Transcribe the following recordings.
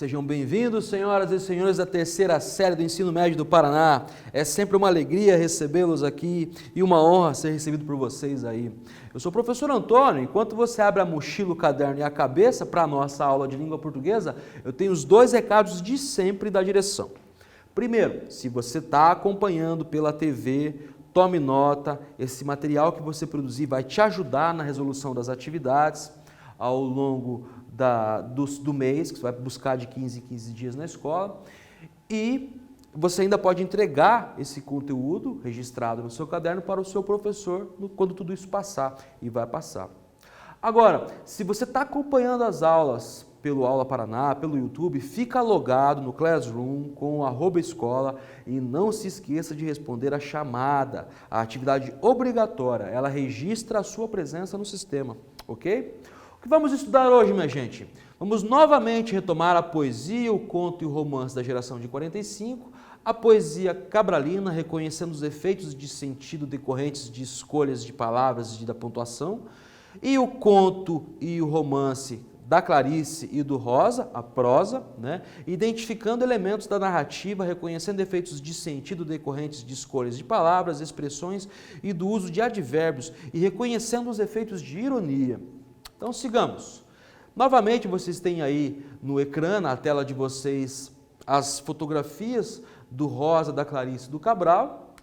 Sejam bem-vindos, senhoras e senhores, da terceira série do Ensino Médio do Paraná. É sempre uma alegria recebê-los aqui e uma honra ser recebido por vocês aí. Eu sou o professor Antônio. Enquanto você abre a mochila, o caderno e a cabeça para a nossa aula de língua portuguesa, eu tenho os dois recados de sempre da direção. Primeiro, se você está acompanhando pela TV, tome nota. Esse material que você produzir vai te ajudar na resolução das atividades ao longo do mês, que você vai buscar de 15 em 15 dias na escola, e você ainda pode entregar esse conteúdo registrado no seu caderno para o seu professor quando tudo isso passar, e vai passar. Agora, se você está acompanhando as aulas pelo Aula Paraná, pelo YouTube, fica logado no Classroom com o @escola e não se esqueça de responder a chamada, a atividade obrigatória, ela registra a sua presença no sistema, ok? O que vamos estudar hoje, minha gente? Vamos novamente retomar a poesia, o conto e o romance da geração de 45, a poesia cabralina, reconhecendo os efeitos de sentido decorrentes de escolhas de palavras e da pontuação, e o conto e o romance da Clarice e do Rosa, a prosa, identificando elementos da narrativa, reconhecendo efeitos de sentido decorrentes de escolhas de palavras, expressões e do uso de advérbios, e reconhecendo os efeitos de ironia. Então sigamos. Novamente vocês têm aí no ecrã, na tela de vocês, as fotografias do Rosa, da Clarice e do Cabral.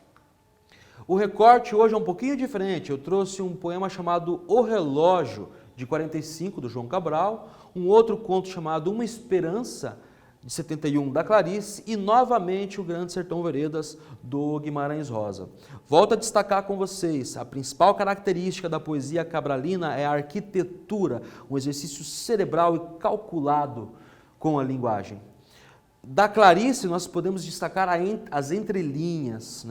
O recorte hoje é um pouquinho diferente. Eu trouxe um poema chamado O Relógio, de 45, do João Cabral, um outro conto chamado Uma Esperança, de 71, da Clarice, e novamente o Grande Sertão Veredas, do Guimarães Rosa. Volto a destacar com vocês, a principal característica da poesia cabralina é a arquitetura, um exercício cerebral e calculado com a linguagem. Da Clarice nós podemos destacar as entrelinhas,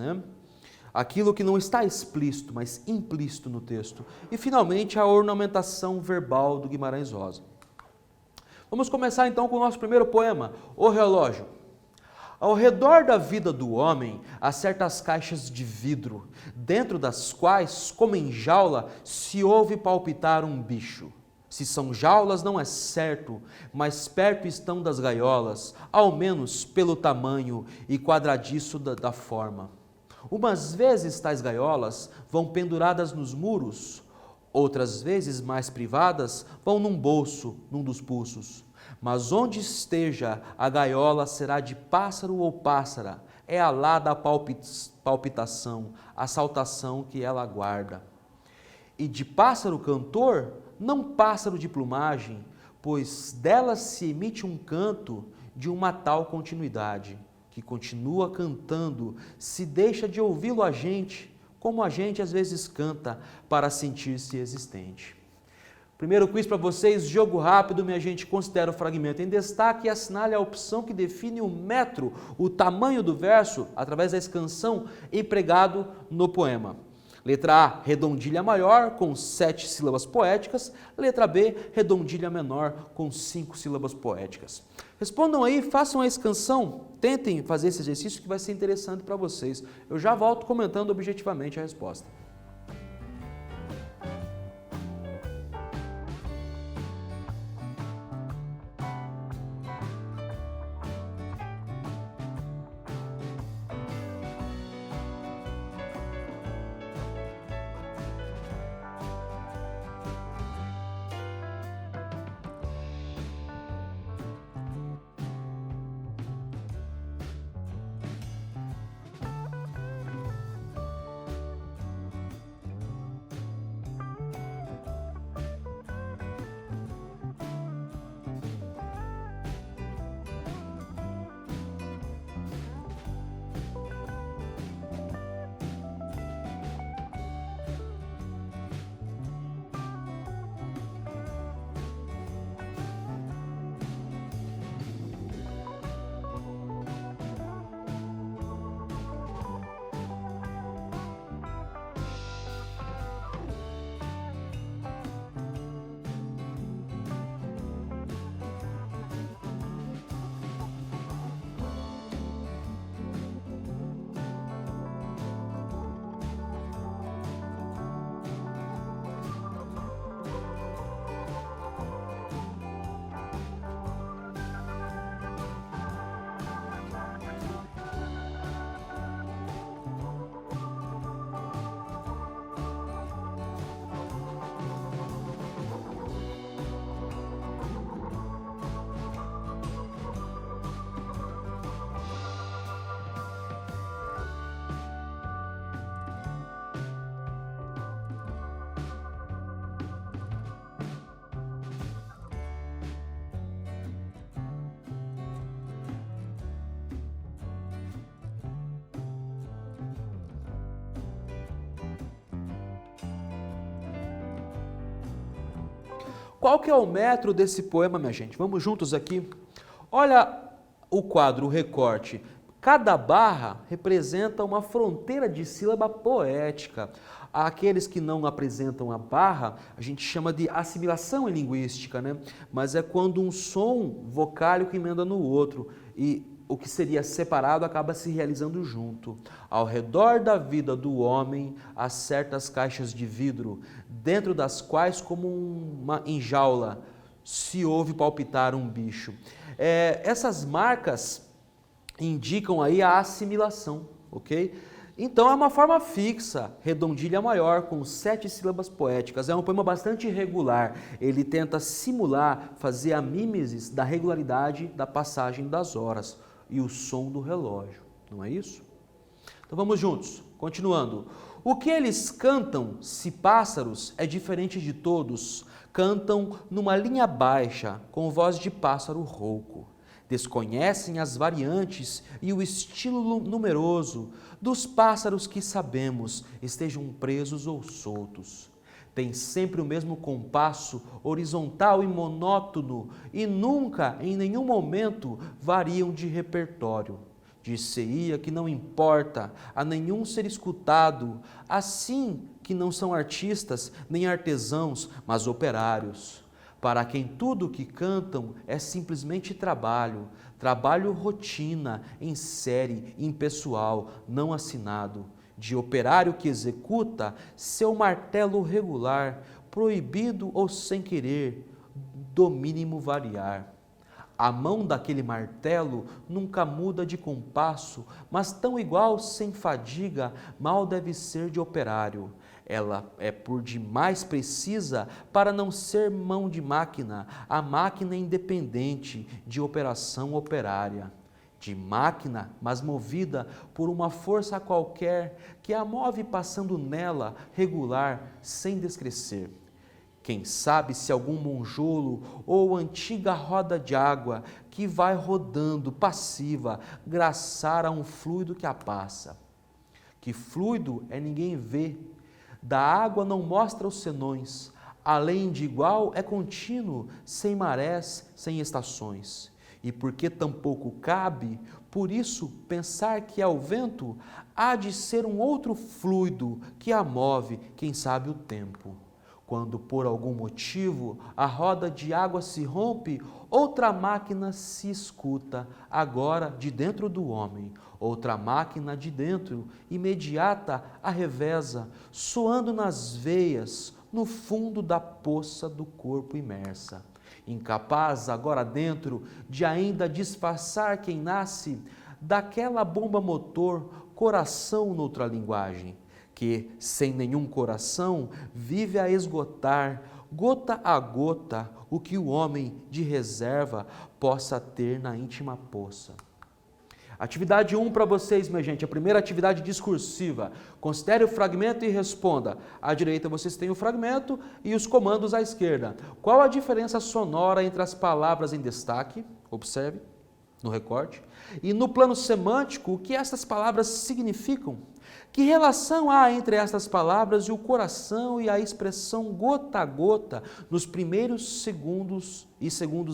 aquilo que não está explícito, mas implícito no texto. E finalmente a ornamentação verbal do Guimarães Rosa. Vamos começar então com o nosso primeiro poema, O Relógio. Ao redor da vida do homem há certas caixas de vidro, dentro das quais, como em jaula, se ouve palpitar um bicho. Se são jaulas não é certo, mas perto estão das gaiolas, ao menos pelo tamanho e quadradiço da forma. Umas vezes tais gaiolas vão penduradas nos muros, outras vezes, mais privadas, vão num bolso, num dos pulsos. Mas onde esteja a gaiola será de pássaro ou pássara, é a lá da palpitação, a saltação que ela aguarda. E de pássaro cantor, não pássaro de plumagem, pois dela se emite um canto de uma tal continuidade, que continua cantando, se deixa de ouvi-lo a gente, como a gente às vezes canta para sentir-se existente. Primeiro quiz para vocês, jogo rápido, minha gente, considera o fragmento em destaque e assinale a opção que define o metro, o tamanho do verso, através da escansão empregado no poema. Letra A, redondilha maior, com 7 sílabas poéticas. Letra B, redondilha menor, com 5 sílabas poéticas. Respondam aí, façam a escansão, tentem fazer esse exercício que vai ser interessante para vocês. Eu já volto comentando objetivamente a resposta. Qual que é o metro desse poema, minha gente? Vamos juntos aqui. Olha o quadro, o recorte. Cada barra representa uma fronteira de sílaba poética. Aqueles que não apresentam a barra, a gente chama de assimilação em linguística, né? Mas é quando um som vocálico emenda no outro e o que seria separado acaba se realizando junto. Ao redor da vida do homem há certas caixas de vidro, dentro das quais, como uma enjaula, se ouve palpitar um bicho. Essas marcas indicam aí a assimilação, ok? Então é uma forma fixa, redondilha maior, com 7 sílabas poéticas. É um poema bastante irregular. Ele tenta simular, fazer a mímesis da regularidade da passagem das horas e o som do relógio, não é isso? Então vamos juntos, continuando. O que eles cantam, se pássaros, é diferente de todos. Cantam numa linha baixa, com voz de pássaro rouco. Desconhecem as variantes e o estilo numeroso dos pássaros que sabemos, estejam presos ou soltos. Tem sempre o mesmo compasso, horizontal e monótono, e nunca, em nenhum momento, variam de repertório. Dir-se-ia que não importa a nenhum ser escutado, assim que não são artistas nem artesãos, mas operários, para quem tudo o que cantam é simplesmente trabalho, trabalho rotina, em série, impessoal, não assinado, de operário que executa seu martelo regular, proibido ou sem querer, do mínimo variar. A mão daquele martelo nunca muda de compasso, mas tão igual sem fadiga, mal deve ser de operário. Ela é por demais precisa para não ser mão de máquina, a máquina independente de operação operária. De máquina, mas movida por uma força qualquer que a move passando nela, regular, sem descrescer. Quem sabe se algum monjolo ou antiga roda de água que vai rodando passiva, graçar a um fluido que a passa. Que fluido é ninguém vê, da água não mostra os senões, além de igual é contínuo, sem marés, sem estações. E porque tampouco cabe, por isso, pensar que é o vento, há de ser um outro fluido que a move, quem sabe o tempo. Quando por algum motivo a roda de água se rompe, outra máquina se escuta, agora de dentro do homem. Outra máquina de dentro, imediata, a reveza, soando nas veias, no fundo da poça do corpo imersa. Incapaz agora dentro de ainda disfarçar quem nasce, daquela bomba motor, coração noutra linguagem, que, sem nenhum coração, vive a esgotar, gota a gota, o que o homem de reserva possa ter na íntima poça. Atividade 1 para vocês, minha gente, a primeira atividade discursiva. Considere o fragmento e responda. À direita vocês têm o fragmento e os comandos à esquerda. Qual a diferença sonora entre as palavras em destaque? Observe no recorte. E no plano semântico, o que essas palavras significam? Que relação há entre estas palavras e o coração e a expressão gota a gota nos primeiros segundos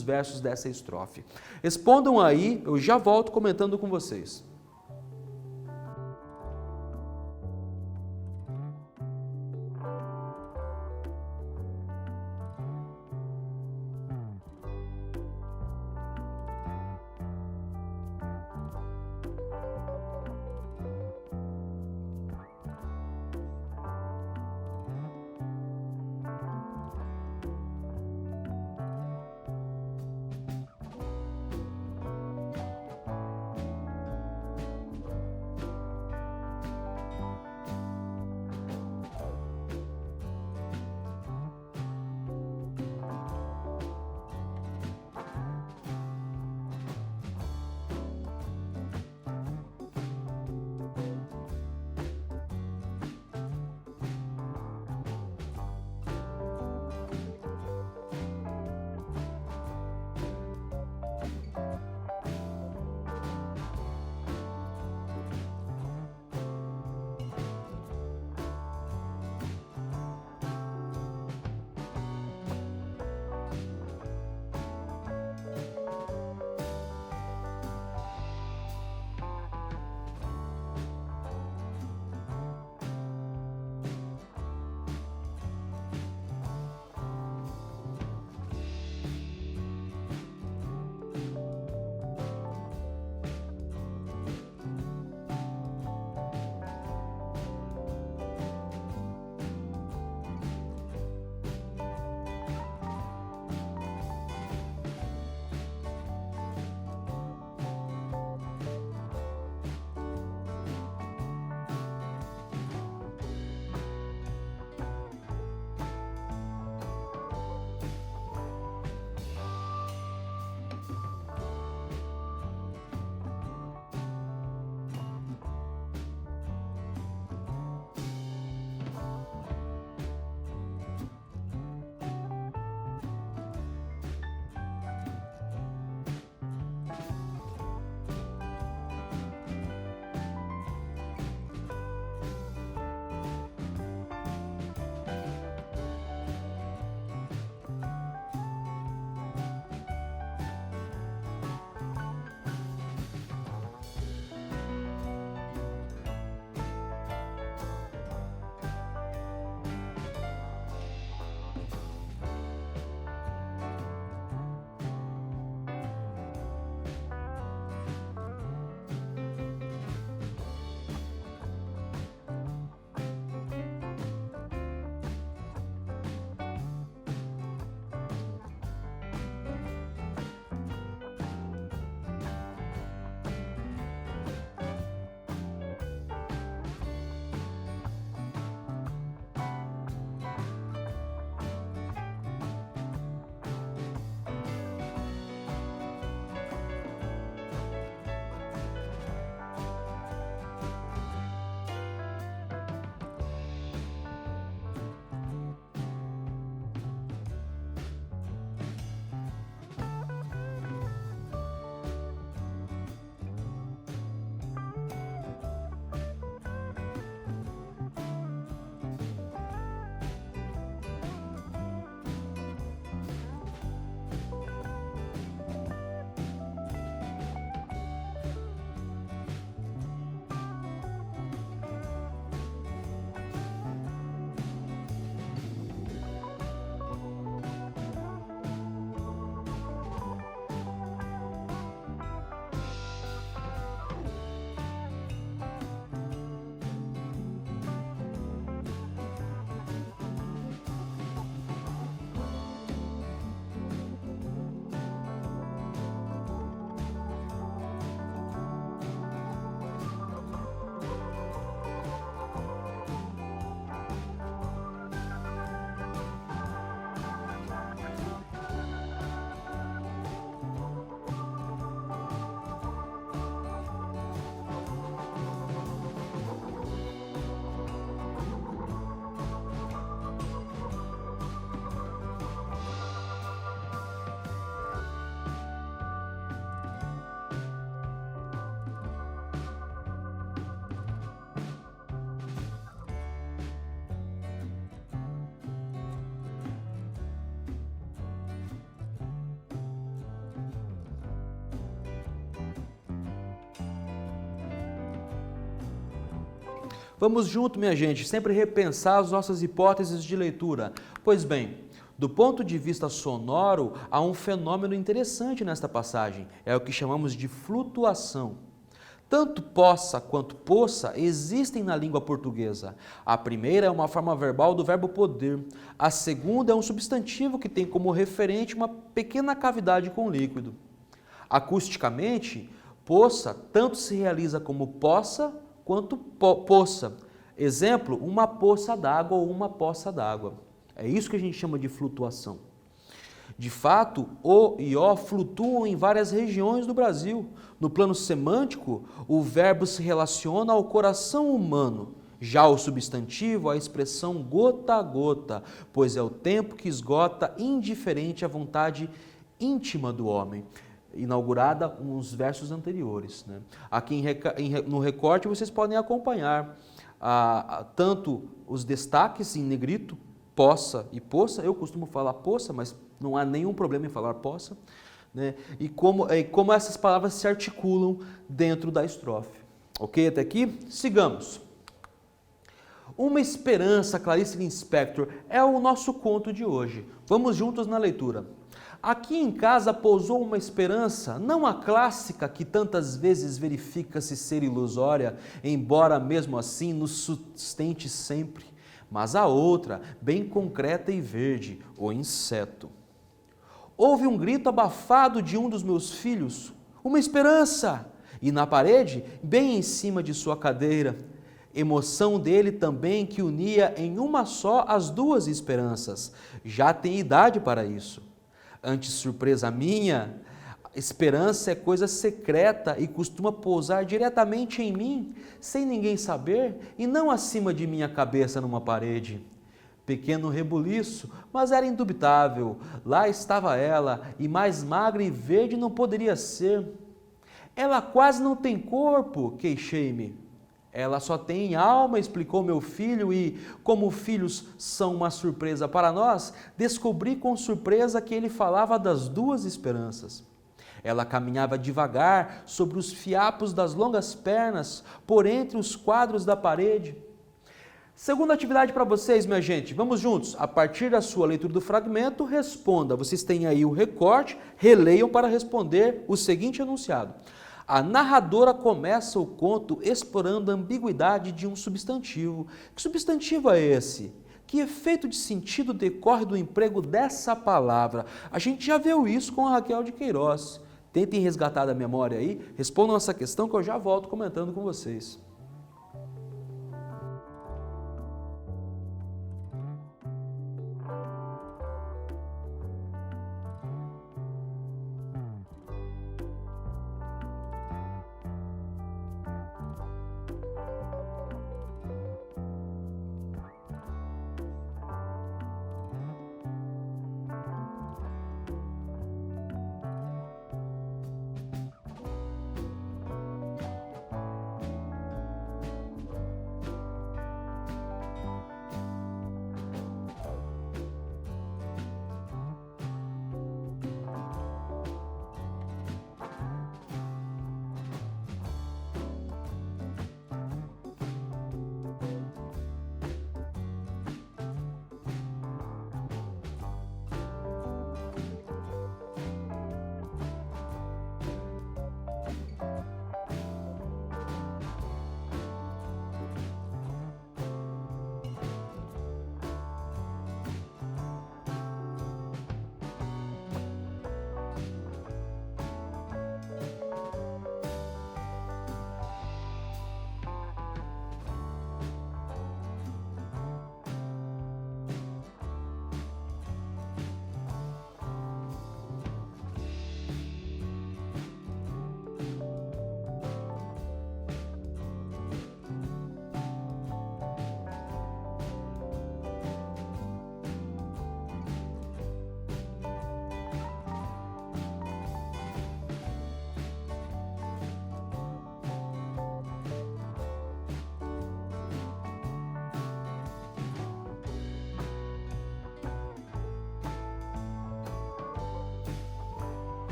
versos dessa estrofe? Respondam aí, eu já volto comentando com vocês. Vamos junto, minha gente, sempre repensar as nossas hipóteses de leitura. Pois bem, do ponto de vista sonoro, há um fenômeno interessante nesta passagem, é o que chamamos de flutuação. Tanto possa quanto poça existem na língua portuguesa. A primeira é uma forma verbal do verbo poder. A segunda é um substantivo que tem como referente uma pequena cavidade com líquido. Acusticamente, poça tanto se realiza como poça quanto poça. Exemplo, uma poça d'água ou uma poça d'água. É isso que a gente chama de flutuação. De fato, o e o flutuam em várias regiões do Brasil. No plano semântico, o verbo se relaciona ao coração humano. Já o substantivo, a expressão gota a gota, pois é o tempo que esgota indiferente à vontade íntima do homem. Inaugurada nos versos anteriores, né? Aqui no recorte vocês podem acompanhar tanto os destaques em negrito, poça e poça. Eu costumo falar poça, mas não há nenhum problema em falar poça, né? E como essas palavras se articulam dentro da estrofe. Ok até aqui? Sigamos. Uma esperança, Clarice Lispector, é o nosso conto de hoje. Vamos juntos na leitura. Aqui em casa pousou uma esperança, não a clássica que tantas vezes verifica-se ser ilusória, embora mesmo assim nos sustente sempre, mas a outra, bem concreta e verde, o inseto. Houve um grito abafado de um dos meus filhos, uma esperança! E na parede, bem em cima de sua cadeira, emoção dele também que unia em uma só as duas esperanças. Já tem idade para isso. Antes surpresa minha, esperança é coisa secreta e costuma pousar diretamente em mim, sem ninguém saber, e não acima de minha cabeça numa parede. Pequeno rebuliço, mas era indubitável. Lá estava ela, e mais magra e verde não poderia ser. Ela quase não tem corpo, queixei-me. Ela só tem alma, explicou meu filho, e como filhos são uma surpresa para nós, descobri com surpresa que ele falava das duas esperanças. Ela caminhava devagar sobre os fiapos das longas pernas, por entre os quadros da parede. Segunda atividade para vocês, minha gente, vamos juntos. A partir da sua leitura do fragmento, responda. Vocês têm aí o recorte, releiam para responder o seguinte enunciado. A narradora começa o conto explorando a ambiguidade de um substantivo. Que substantivo é esse? Que efeito de sentido decorre do emprego dessa palavra? A gente já viu isso com a Raquel de Queiroz. Tentem resgatar da memória aí, respondam essa questão que eu já volto comentando com vocês.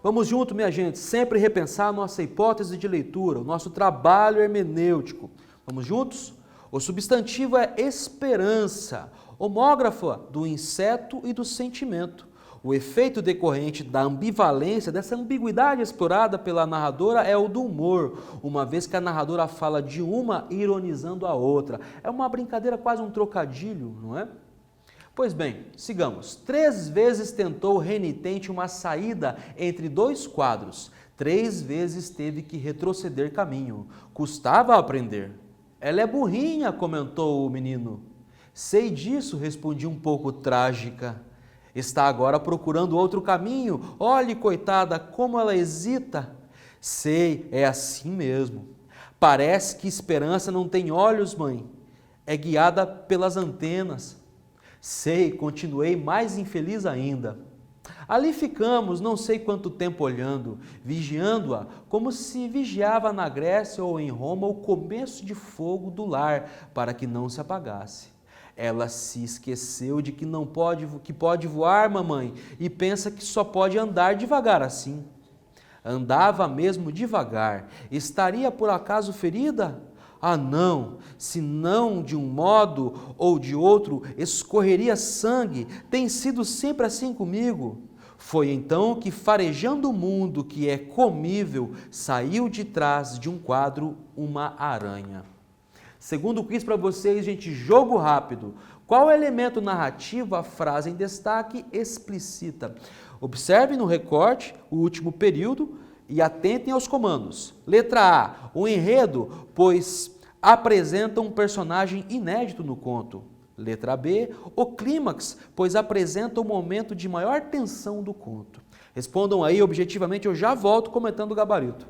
Vamos junto, minha gente, sempre repensar a nossa hipótese de leitura, o nosso trabalho hermenêutico. Vamos juntos? O substantivo é esperança, homógrafa do inseto e do sentimento. O efeito decorrente da ambivalência, dessa ambiguidade explorada pela narradora é o do humor, uma vez que a narradora fala de uma ironizando a outra. É uma brincadeira, quase um trocadilho, não é? Pois bem, sigamos. 3 vezes tentou o renitente uma saída entre 2 quadros. 3 vezes teve que retroceder caminho. Custava aprender. Ela é burrinha, comentou o menino. Sei disso, respondi um pouco trágica. Está agora procurando outro caminho. Olhe, coitada, como ela hesita. Sei, é assim mesmo. Parece que esperança não tem olhos, mãe. É guiada pelas antenas. Sei, continuei mais infeliz ainda. Ali ficamos, não sei quanto tempo olhando, vigiando-a, como se vigiava na Grécia ou em Roma o começo de fogo do lar, para que não se apagasse. Ela se esqueceu de que pode voar, mamãe, e pensa que só pode andar devagar assim. Andava mesmo devagar. Estaria por acaso ferida? Ah, não, se não de um modo ou de outro escorreria sangue, tem sido sempre assim comigo. Foi então que, farejando o mundo que é comível, saiu de trás de um quadro uma aranha. Segundo quiz para vocês, gente, jogo rápido. Qual elemento narrativo a frase em destaque explicita? Observem no recorte o último período e atentem aos comandos. Letra A, o enredo, pois apresenta um personagem inédito no conto. Letra B, o clímax, pois apresenta o momento de maior tensão do conto. Respondam aí objetivamente, eu já volto comentando o gabarito.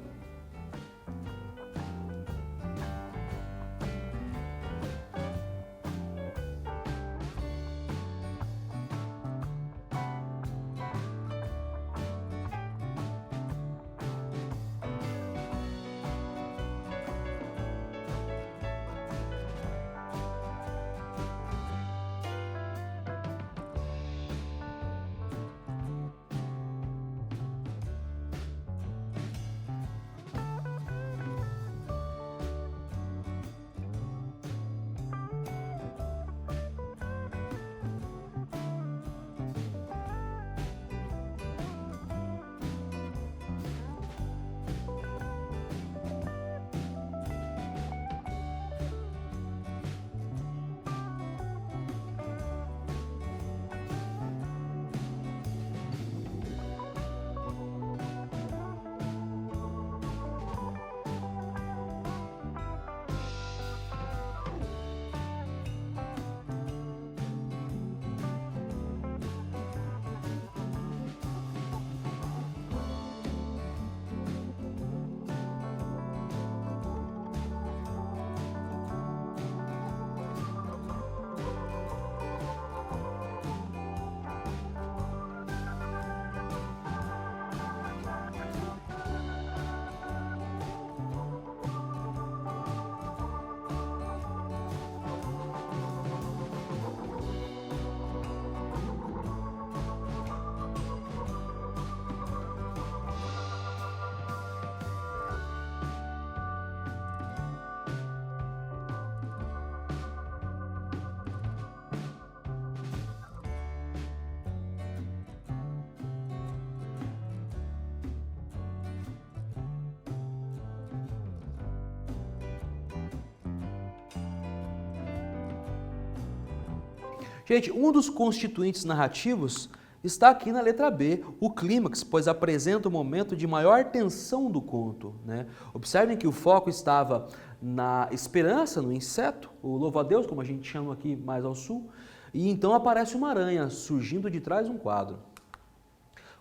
Gente, um dos constituintes narrativos está aqui na letra B, o clímax, pois apresenta o momento de maior tensão do conto, né? Observem que o foco estava na esperança, no inseto, o louva-a-Deus, como a gente chama aqui mais ao sul, e então aparece uma aranha surgindo de trás de um quadro.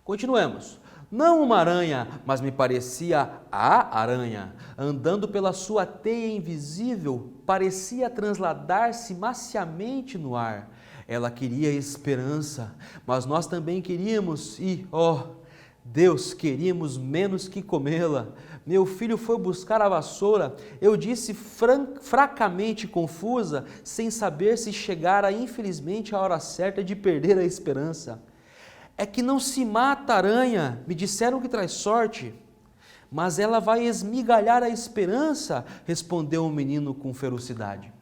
Continuemos. Não uma aranha, mas me parecia a aranha, andando pela sua teia invisível, parecia transladar-se maciamente no ar. Ela queria esperança, mas nós também queríamos e, Deus, queríamos menos que comê-la. Meu filho foi buscar a vassoura, eu disse fracamente confusa, sem saber se chegara infelizmente a hora certa de perder a esperança. É que não se mata a aranha, me disseram que traz sorte. Mas ela vai esmigalhar a esperança, respondeu o menino com ferocidade.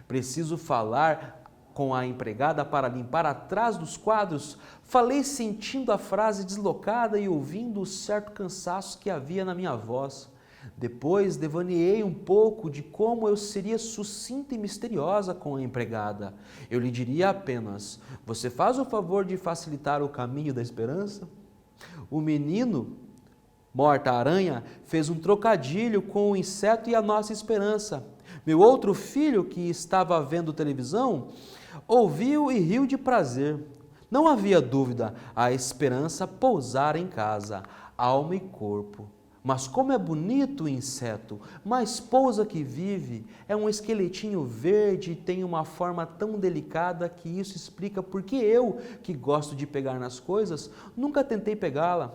Preciso falar com a empregada para limpar atrás dos quadros. Falei sentindo a frase deslocada e ouvindo o certo cansaço que havia na minha voz. Depois devaneei um pouco de como eu seria sucinta e misteriosa com a empregada. Eu lhe diria apenas: você faz o favor de facilitar o caminho da esperança? O menino, morta a aranha, fez um trocadilho com o inseto e a nossa esperança. Meu outro filho, que estava vendo televisão, ouviu e riu de prazer. Não havia dúvida, a esperança pousara em casa, alma e corpo. Mas como é bonito o inseto, mais pousa que vive, é um esqueletinho verde e tem uma forma tão delicada que isso explica porque eu, que gosto de pegar nas coisas, nunca tentei pegá-la.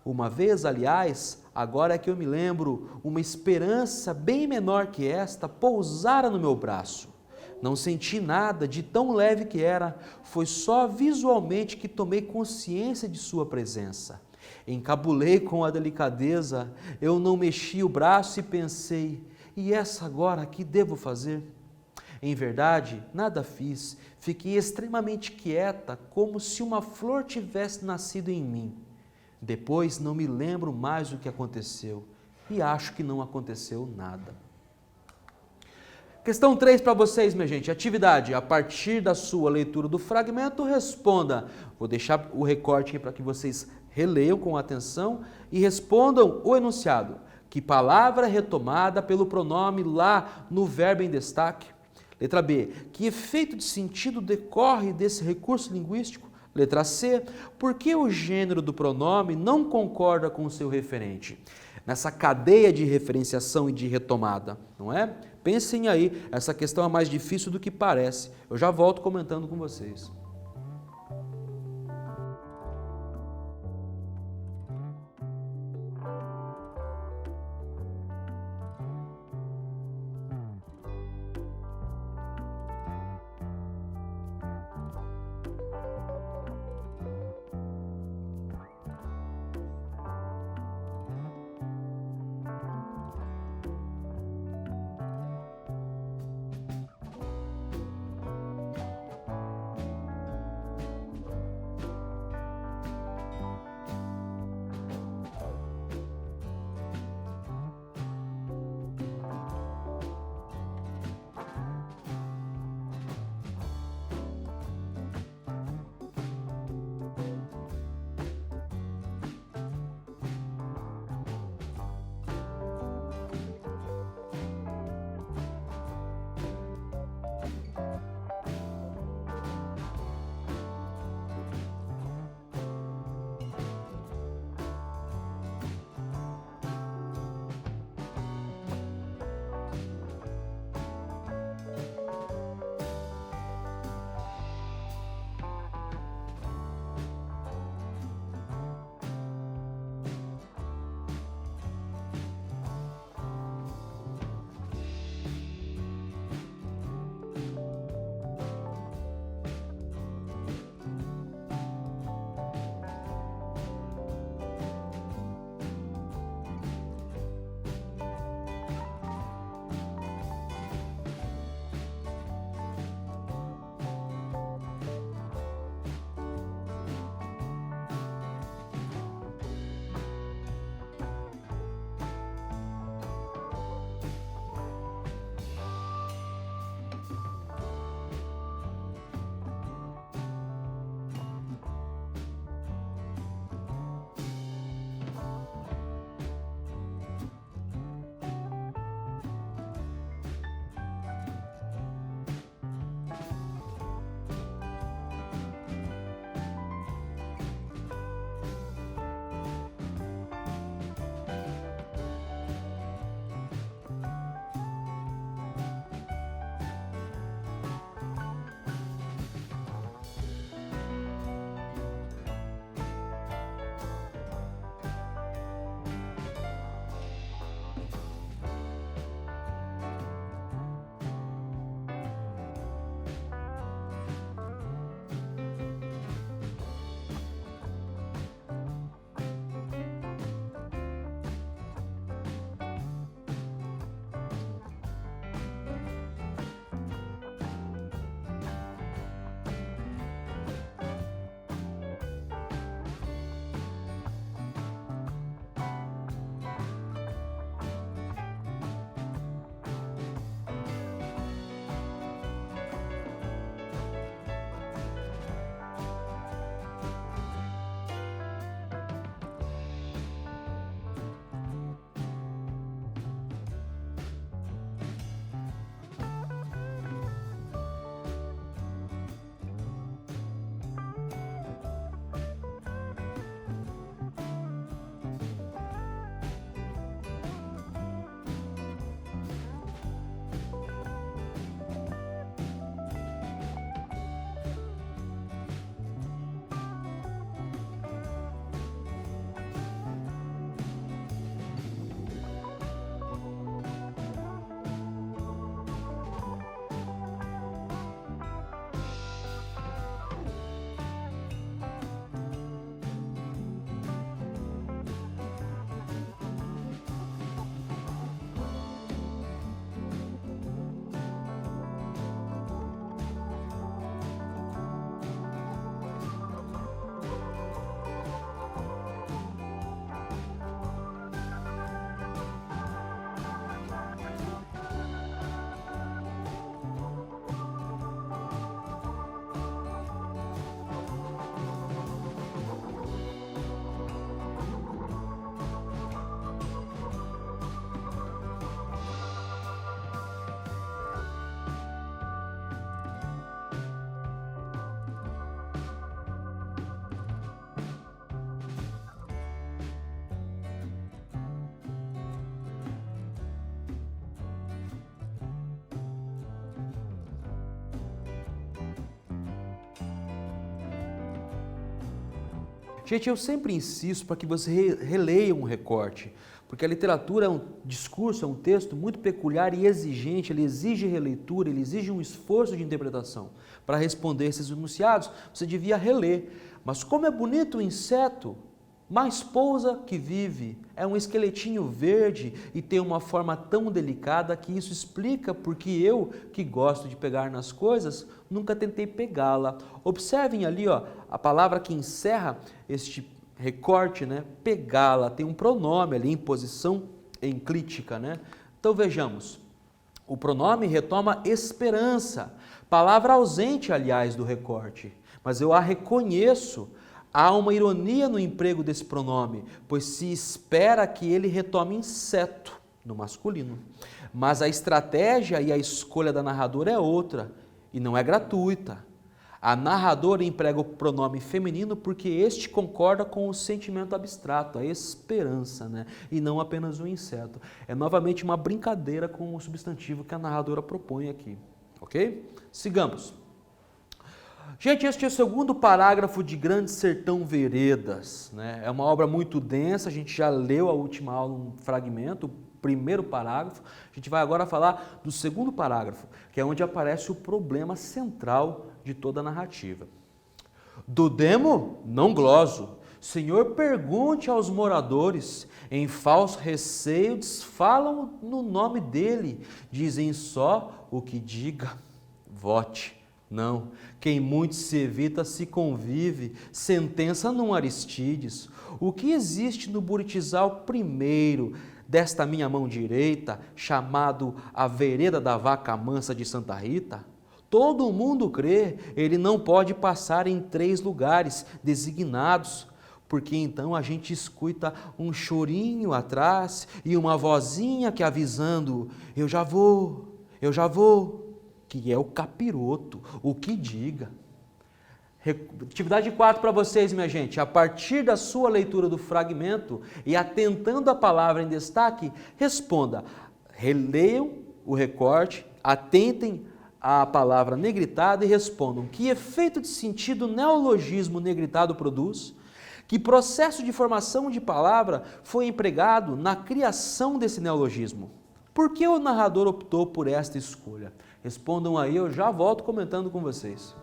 Uma vez, aliás, agora é que eu me lembro, uma esperança bem menor que esta pousara no meu braço. Não senti nada de tão leve que era, foi só visualmente que tomei consciência de sua presença. Encabulei com a delicadeza, eu não mexi o braço e pensei, e essa agora, que devo fazer? Em verdade, nada fiz, fiquei extremamente quieta, como se uma flor tivesse nascido em mim. Depois não me lembro mais o que aconteceu e acho que não aconteceu nada. Questão 3 para vocês, minha gente. Atividade. A partir da sua leitura do fragmento, responda. Vou deixar o recorte aqui para que vocês releiam com atenção e respondam o enunciado. Que palavra é retomada pelo pronome lá no verbo em destaque? Letra B. Que efeito de sentido decorre desse recurso linguístico? Letra C. Por que o gênero do pronome não concorda com o seu referente? Nessa cadeia de referenciação e de retomada, não é? Pensem aí, essa questão é mais difícil do que parece. Eu já volto comentando com vocês. Gente, eu sempre insisto para que você releiam um recorte, porque a literatura é um discurso, é um texto muito peculiar e exigente, ele exige releitura, ele exige um esforço de interpretação. Para responder esses enunciados, você devia reler. Mas como é bonito o inseto, mais pousa que vive, é um esqueletinho verde e tem uma forma tão delicada que isso explica porque eu, que gosto de pegar nas coisas, nunca tentei pegá-la. Observem ali, ó, a palavra que encerra este recorte, né? Pegá-la, tem um pronome ali em posição enclítica, né? Então vejamos, o pronome retoma esperança, palavra ausente, aliás, do recorte, mas eu a reconheço. Há uma ironia no emprego desse pronome, pois se espera que ele retome inseto, no masculino. Mas a estratégia e a escolha da narradora é outra, e não é gratuita. A narradora emprega o pronome feminino porque este concorda com o sentimento abstrato, a esperança, né? E não apenas o inseto. É novamente uma brincadeira com o substantivo que a narradora propõe aqui, ok? Sigamos. Gente, este é o segundo parágrafo de Grande Sertão Veredas, né? É uma obra muito densa, a gente já leu a última aula um fragmento, o primeiro parágrafo. A gente vai agora falar do segundo parágrafo, que é onde aparece o problema central de toda a narrativa. Do demo, não gloso, Senhor pergunte aos moradores, em falso receio desfalam no nome dele, dizem só o que diga, vote. Não, quem muito se evita se convive, sentença num Aristides. O que existe no Buritizal primeiro, desta minha mão direita, chamado a vereda da vaca mansa de Santa Rita? Todo mundo crê, ele não pode passar em 3 lugares designados, porque então a gente escuta um chorinho atrás e uma vozinha que avisando, eu já vou, que é o capiroto, o que diga. Atividade 4 para vocês, minha gente. A partir da sua leitura do fragmento e atentando a palavra em destaque, responda. Releiam o recorte, atentem à palavra negritada e respondam. Que efeito de sentido o neologismo negritado produz? Que processo de formação de palavra foi empregado na criação desse neologismo? Por que o narrador optou por esta escolha? Respondam aí, eu já volto comentando com vocês.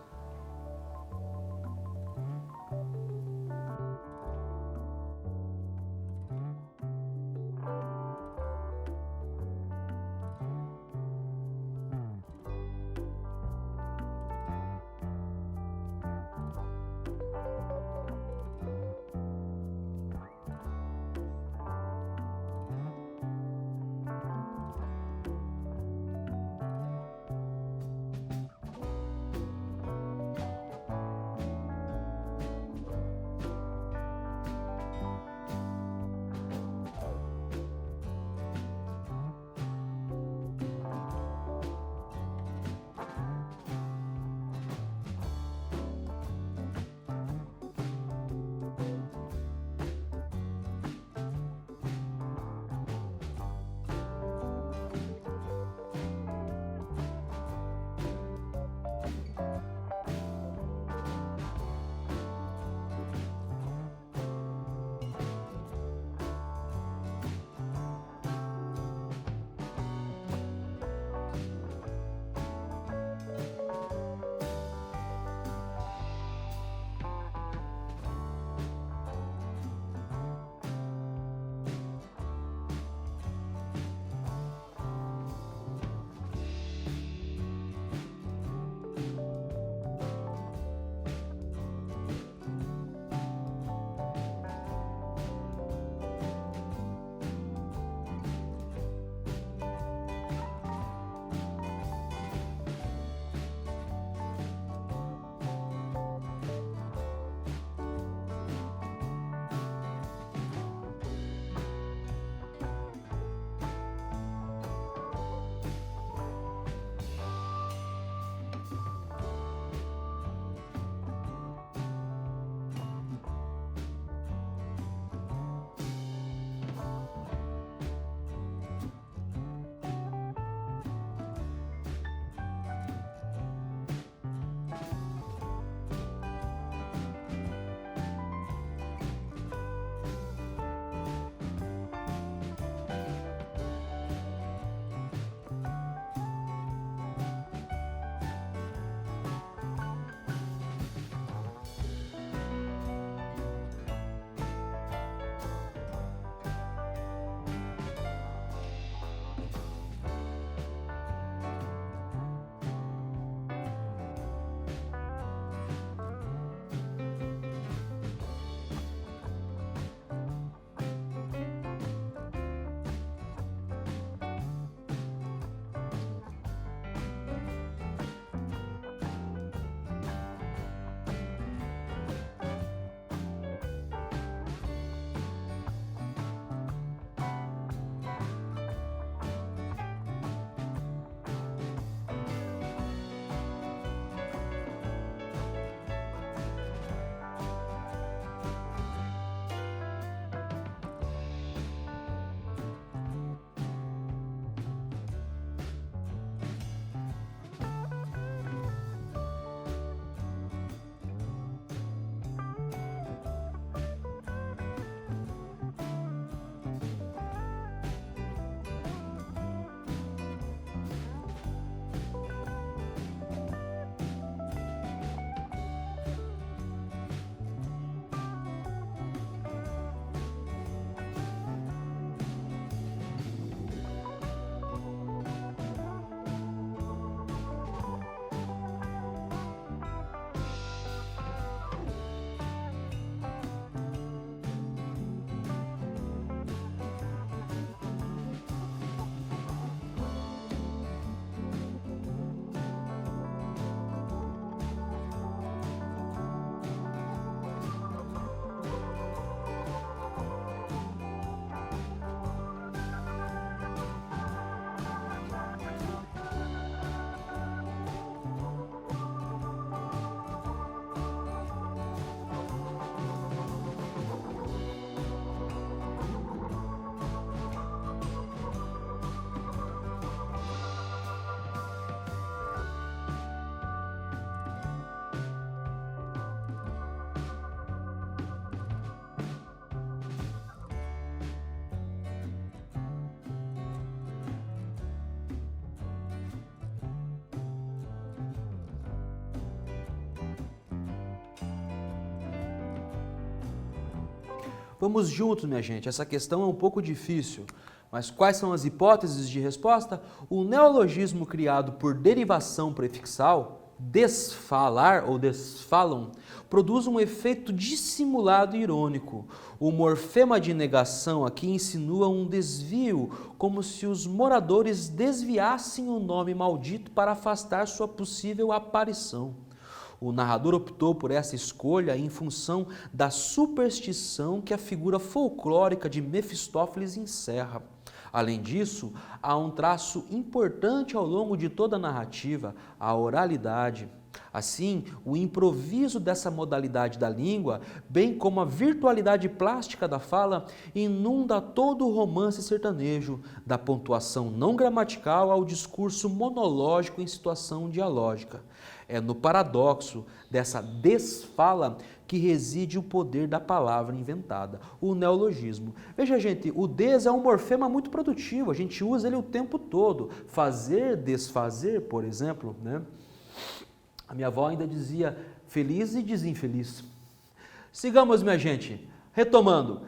Vamos juntos, minha gente, essa questão é um pouco difícil. Mas quais são as hipóteses de resposta? O neologismo criado por derivação prefixal, desfalar ou desfalam, produz um efeito dissimulado e irônico. O morfema de negação aqui insinua um desvio, como se os moradores desviassem o nome maldito para afastar sua possível aparição. O narrador optou por essa escolha em função da superstição que a figura folclórica de Mefistófeles encerra. Além disso, há um traço importante ao longo de toda a narrativa, a oralidade. Assim, o improviso dessa modalidade da língua, bem como a virtualidade plástica da fala, inunda todo o romance sertanejo, da pontuação não gramatical ao discurso monológico em situação dialógica. É no paradoxo dessa desfala que reside o poder da palavra inventada, o neologismo. Veja, gente, o des é um morfema muito produtivo, a gente usa ele o tempo todo. Fazer, desfazer, por exemplo, né? A minha avó ainda dizia feliz e desinfeliz. Sigamos, minha gente. Retomando.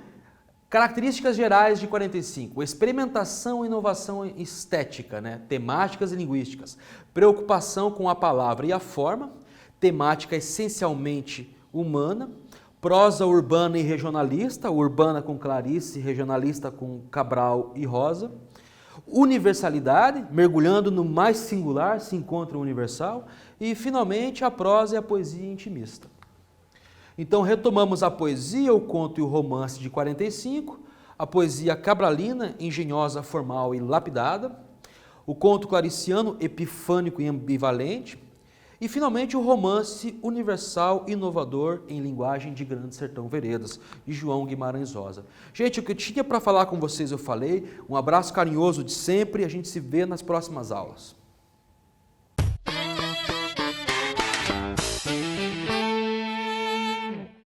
Características gerais de 45. Experimentação e inovação estética, né? Temáticas e linguísticas. Preocupação com a palavra e a forma. Temática essencialmente humana. Prosa urbana e regionalista. Urbana com Clarice, regionalista com Cabral e Rosa. Universalidade, mergulhando no mais singular, se encontra o universal. E, finalmente, a prosa e a poesia intimista. Então, retomamos a poesia, o conto e o romance de 45, a poesia cabralina, engenhosa, formal e lapidada, o conto clariciano, epifânico e ambivalente, e, finalmente, o romance universal, inovador, em linguagem de Grande Sertão Veredas, de João Guimarães Rosa. Gente, o que eu tinha para falar com vocês eu falei, um abraço carinhoso de sempre e a gente se vê nas próximas aulas.